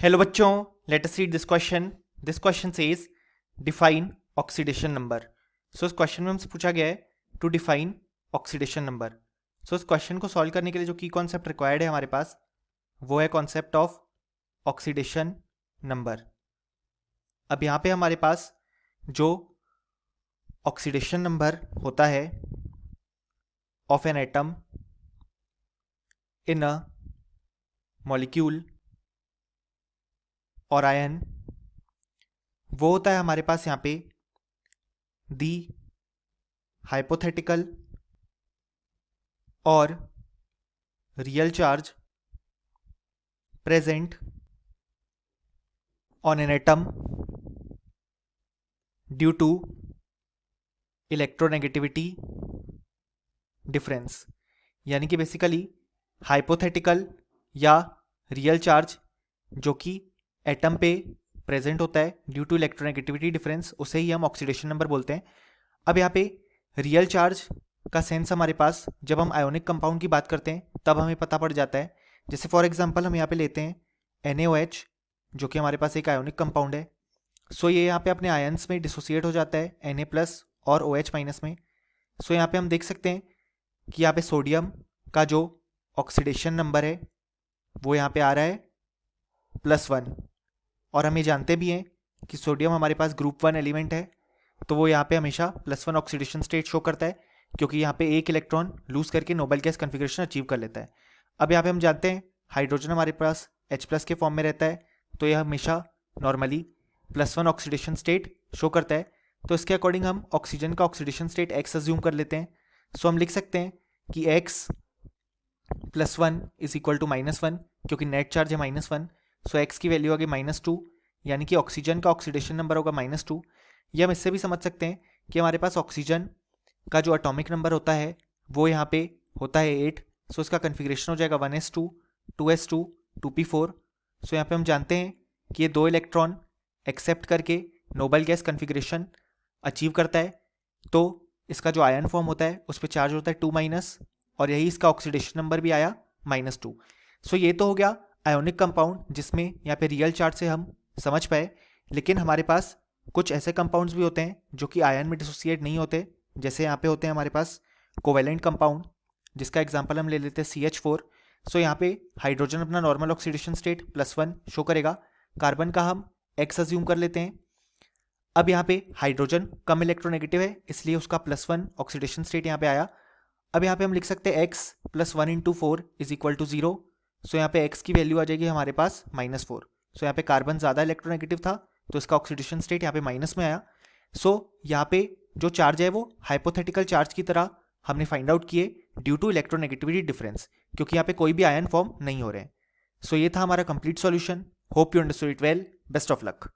Hello बच्चों, let us read this question. This question says define oxidation number. So इस question में हमसे पूछा गया है to define oxidation number. So इस क्वेश्चन को सॉल्व करने के लिए जो की कॉन्सेप्ट रिक्वायर्ड है हमारे पास वो है कॉन्सेप्ट ऑफ ऑक्सीडेशन नंबर. अब यहाँ पे हमारे पास जो ऑक्सीडेशन नंबर होता है of an atom in a molecule और आयन, वो होता है हमारे पास यहाँ पे दी हाइपोथेटिकल और real charge present on an atom due to electronegativity difference. यानी कि बेसिकली हाइपोथेटिकल या रियल चार्ज जो कि एटम पे प्रेजेंट होता है ड्यू टू इलेक्ट्रोनेगेटिविटी डिफरेंस, उसे ही हम ऑक्सीडेशन नंबर बोलते हैं. अब यहाँ पे रियल चार्ज का सेंस हमारे पास जब हम आयोनिक कंपाउंड की बात करते हैं तब हमें पता पड़ जाता है. जैसे फॉर एग्जांपल हम यहाँ पे लेते हैं NaOH जो कि हमारे पास एक आयोनिक कंपाउंड है. सो ये यहाँ पे अपने आयंस में डिसोसिएट हो जाता है Na+ और OH- में. सो यहाँ पे हम देख सकते हैं कि यहाँ पे सोडियम का जो ऑक्सीडेशन नंबर है वो यहाँ पे आ रहा है +1. और हम ये जानते भी हैं कि सोडियम हमारे पास ग्रुप 1 एलिमेंट है, तो वो यहाँ पे हमेशा +1 ऑक्सीडेशन स्टेट शो करता है क्योंकि यहाँ पे एक इलेक्ट्रॉन लूज करके नोबेल गैस कन्फिग्रेशन अचीव कर लेता है. अब यहाँ पे हम जानते हैं हाइड्रोजन हमारे पास H+ के फॉर्म में रहता है, तो यह हमेशा नॉर्मली +1 ऑक्सीडेशन स्टेट शो करता है. तो इसके अकॉर्डिंग हम ऑक्सीजन का ऑक्सीडेशन स्टेट X अज्यूम कर लेते हैं. सो हम लिख सकते हैं कि X +1 इज इक्वल टू -1 क्योंकि नेट चार्ज है -1. सो X की वैल्यू आ गई -2, यानी कि ऑक्सीजन का ऑक्सीडेशन नंबर होगा -2. ये हम इससे भी समझ सकते हैं कि हमारे पास ऑक्सीजन का जो एटॉमिक नंबर होता है वो यहाँ पे होता है 8. सो इसका कन्फिग्रेशन हो जाएगा 1s2 2s2 2p4. सो यहाँ पे हम जानते हैं कि ये 2 इलेक्ट्रॉन एक्सेप्ट करके नोबेल गैस कन्फिग्रेशन अचीव करता है, तो इसका जो आयन फॉर्म होता है उस पर चार्ज होता है 2- और यही इसका ऑक्सीडेशन नंबर भी आया -2. सो ये तो हो गया आयोनिक कंपाउंड जिसमें यहाँ पे रियल चार्ज से हम समझ पाए. लेकिन हमारे पास कुछ ऐसे कंपाउंड्स भी होते हैं जो कि आयन में डिसोसिएट नहीं होते. जैसे यहाँ पे होते हैं हमारे पास कोवेलेंट कंपाउंड, जिसका एग्जांपल हम ले लेते हैं CH4. सो यहाँ पे हाइड्रोजन अपना नॉर्मल ऑक्सीडेशन स्टेट +1 शो करेगा, कार्बन का हम X अज्यूम कर लेते हैं. अब यहाँ पे हाइड्रोजन कम इलेक्ट्रोनेगेटिव है इसलिए उसका +1 ऑक्सीडेशन स्टेट यहाँ पे आया. अब यहाँ पे हम लिख सकते हैं X +1 × 4 is equal to 0. So यहाँ पे X की वैल्यू आ जाएगी हमारे पास -4. सो यहाँ पे कार्बन ज़्यादा इलेक्ट्रोनेगेटिव था तो इसका ऑक्सीडेशन स्टेट यहाँ पे माइनस में आया. सो यहाँ पे जो चार्ज है वो हाइपोथेटिकल चार्ज की तरह हमने फाइंड आउट किए ड्यू टू इलेक्ट्रोनेगेटिविटी डिफरेंस, क्योंकि यहाँ पे कोई भी आयन फॉर्म नहीं हो रहे हैं. सो ये था हमारा complete solution. Hope you understood it well. Best of luck.